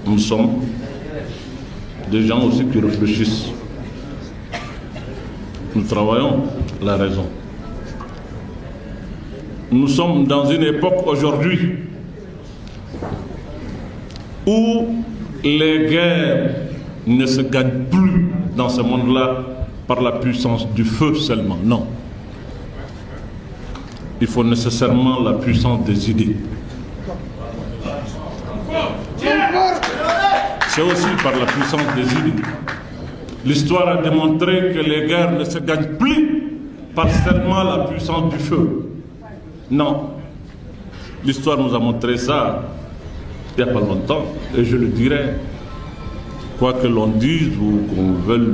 Nous sommes des gens aussi qui réfléchissent. Nous travaillons la raison. Nous sommes dans une époque aujourd'hui où les guerres ne se gagnent plus dans ce monde-là par la puissance du feu seulement. Non. Il faut nécessairement la puissance des idées. C'est aussi par la puissance des idées. L'histoire a démontré que les guerres ne se gagnent plus par seulement la puissance du feu. Non. L'histoire nous a montré ça il n'y a pas longtemps, et je le dirai, quoi que l'on dise ou qu'on veuille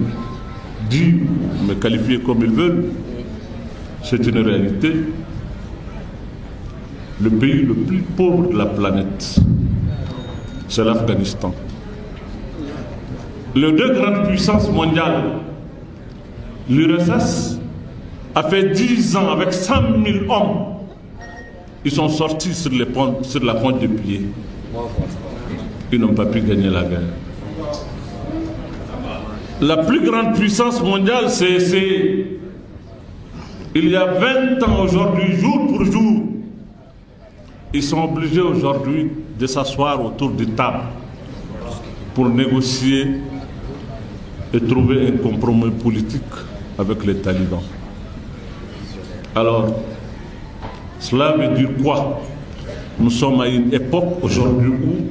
dire, me qualifier comme ils veulent, c'est une réalité. Le pays le plus pauvre de la planète, c'est l'Afghanistan. Les deux grandes puissances mondiales, l'URSS a fait 10 ans avec 100 000 hommes. Ils sont sortis sur la pointe des pieds. Ils n'ont pas pu gagner la guerre. La plus grande puissance mondiale, c'est il y a 20 ans aujourd'hui, jour pour jour, ils sont obligés aujourd'hui de s'asseoir autour d'une table pour négocier et trouver un compromis politique avec les talibans. Alors, cela veut dire quoi? Nous sommes à une époque aujourd'hui où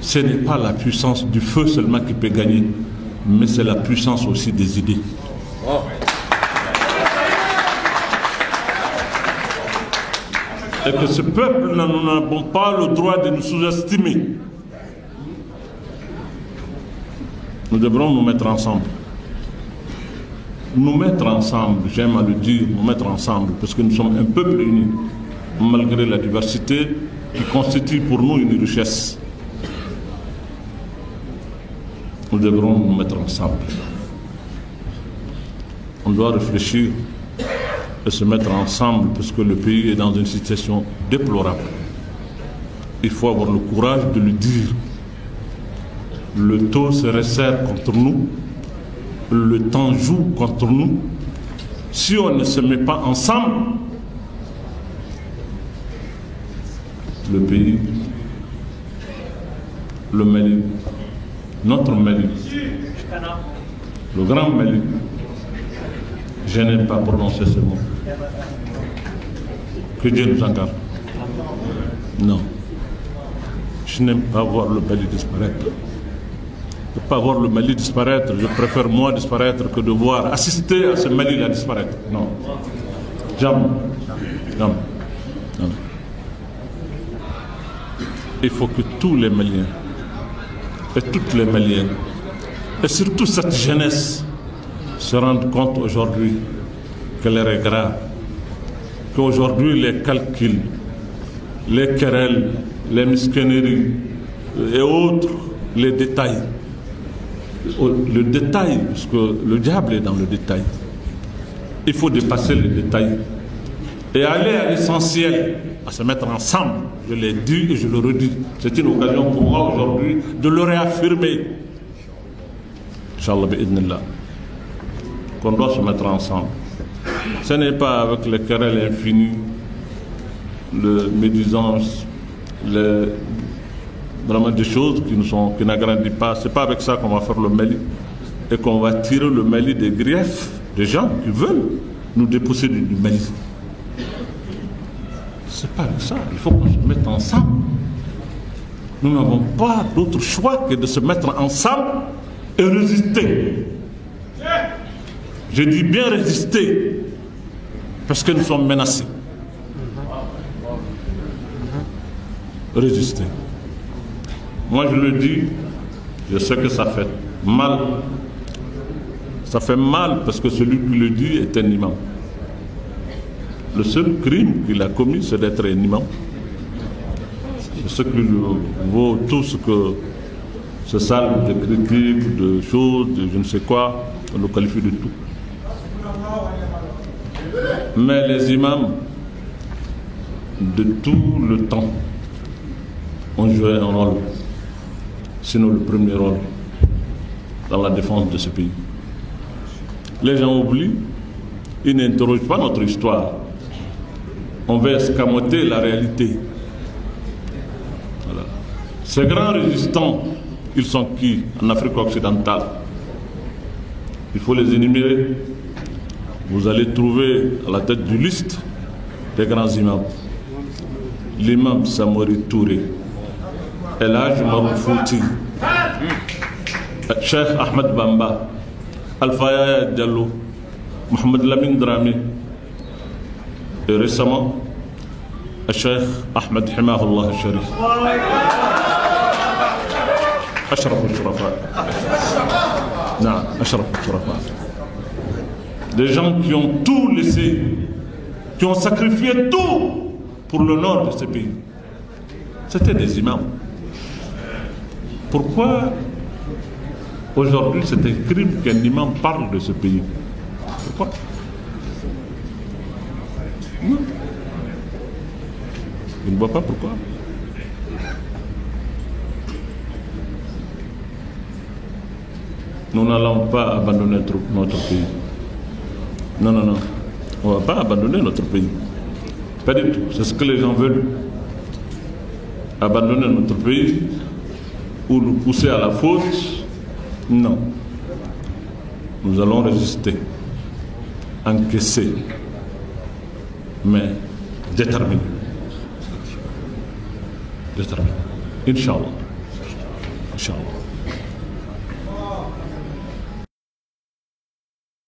ce n'est pas la puissance du feu seulement qui peut gagner, mais c'est la puissance aussi des idées. Et que ce peuple, nous n'avons pas le droit de nous sous-estimer. Nous devrons nous mettre ensemble. Nous mettre ensemble, j'aime à le dire, nous mettre ensemble, parce que nous sommes un peuple uni, malgré la diversité qui constitue pour nous une richesse. Nous devrons nous mettre ensemble. On doit réfléchir et se mettre ensemble parce que le pays est dans une situation déplorable. Il faut avoir le courage de le dire. Le taux se resserre contre nous, le temps joue contre nous. Si on ne se met pas ensemble, le pays, le Mali, notre Mali, le grand Mali, je n'aime pas prononcer ce mot. Que Dieu nous en garde. Non. Je n'aime pas voir le Mali disparaître. De ne pas voir le Mali disparaître, je préfère moi disparaître que de voir, assister à ce Mali-là disparaître. Non. Jamais. Jamais. Non. Il faut que tous les Maliens et toutes les Maliennes et surtout cette jeunesse se rendent compte aujourd'hui que l'heure est grave, qu'aujourd'hui les calculs, les querelles, les mesquineries et autres, les détails, le détail, parce que le diable est dans le détail. Il faut dépasser les détails et aller à l'essentiel, à se mettre ensemble. Je l'ai dit et je le redis. C'est une occasion pour moi aujourd'hui de le réaffirmer. Inch'Allah bi'idnillah. Qu'on doit se mettre ensemble. Ce n'est pas avec les querelles infinies, le médisance, vraiment des choses qui n'agrandissent pas. Ce n'est pas avec ça qu'on va faire le Mali et qu'on va tirer le Mali des griefs des gens qui veulent nous déposséder du Mali. C'est pas avec ça. Il faut qu'on se mette ensemble. Nous n'avons pas d'autre choix que de se mettre ensemble et résister. Je dis bien résister, parce que nous sommes menacés. Résister. Moi je le dis, je sais que ça fait mal. Ça fait mal parce que celui qui le dit est un imam. Le seul crime qu'il a commis, c'est d'être un imam. C'est ce qui vaut tout ce que ce salle de critiques, de choses, de je ne sais quoi, on le qualifie de tout. Mais les imams de tout le temps ont joué un rôle. sinon le premier rôle dans la défense de ce pays. Les gens oublient, ils n'interrogent pas notre histoire. On veut escamoter la réalité. Voilà. Ces grands résistants, ils sont qui en Afrique occidentale? Il faut les énumérer. Vous allez trouver à la tête du liste des grands imams. L'imam Samori Touré, El Hadj Marou Fouti, Cheikh Ahmed Bamba, Alpha Yaya Diallo, Mohamed Lamine Dramé, et récemment, Cheikh Ahmed Himahullah Sharif. Ashraf al-Shurafa. Non, Ashraf al-Shurafa. Des gens qui ont tout laissé, qui ont sacrifié tout pour le nord de ce pays. C'était des imams. Pourquoi aujourd'hui c'est un crime qu'un imam parle de ce pays? Pourquoi? Non. Je ne vois pas pourquoi. Nous n'allons pas abandonner notre pays. Non, non, non. On ne va pas abandonner notre pays. Pas du tout. C'est ce que les gens veulent. Abandonner notre pays ou nous pousser à la faute. Non. Nous allons résister. Encaisser. Mais déterminés. Déterminés. Inch'Allah. Inch'Allah.